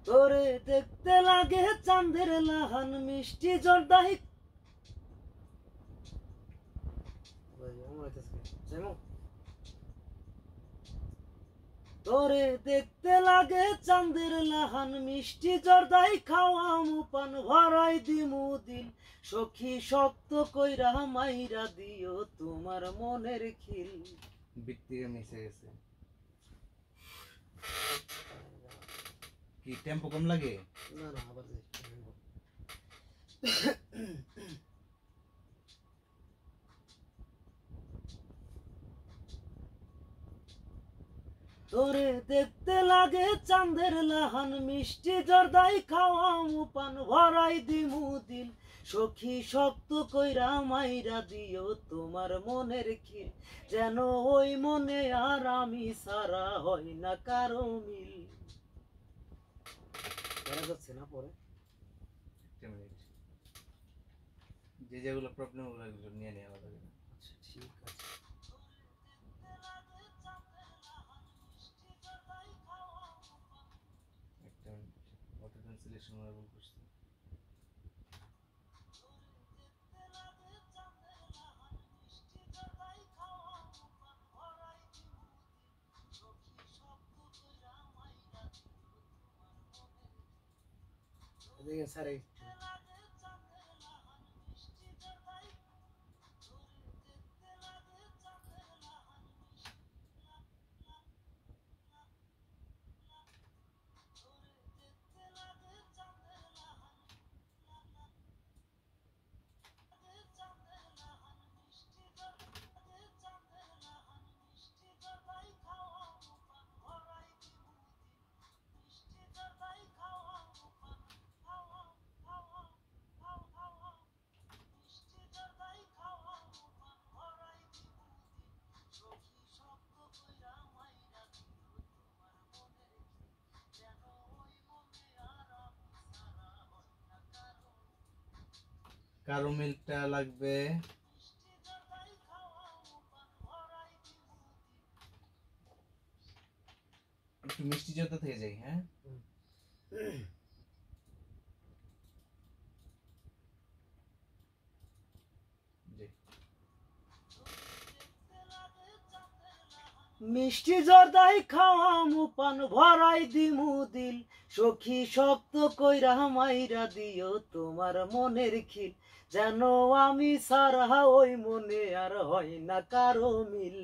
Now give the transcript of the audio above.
তোরে দেখতে লাগে চাঁদের লাহান মিষ্টি জর্দাই তোরে দেখতে লাগে চাঁদের লাহান মিষ্টি জর্দাই খাওয়া মুপান ভরাই দিমু দিল সখী শক্ত কইরা মাইরা দিও তোমার মনের খিল বিত্তিকে মিশে গেছে কি টেম্পো কম লাগে না না আবার তোরে দেখতে লাগে চাঁদের লাহান মিষ্টি জর্দাই খাওয়া মুপান ভরাই দিমু দিল সখী শক্ত কইরা মাইরা দিও তোমার মনের খিল যেন ওই মনে আর আমি সারা হয় না কারো মিল যাচ্ছে না পরে যে যেগুলো প্রবলেম ওগুলো নিয়ে নেওয়া হবে আচ্ছা ঠিক আছে একটা অটো ট্রান্সলেশন ভুল করছি দেখেন স্যার কারো মিলটা লাগবে একটু মিষ্টি জর্দা থেকে যাই হ্যাঁ মিষ্টি জর্দাই খাওয়া মুপান ভরাই দিমু দিল সখী শক্ত কইরা মাইরা দিও তোমার মনের খিল যেন আমি সারা ওই মনে আর হয় না কারো মিল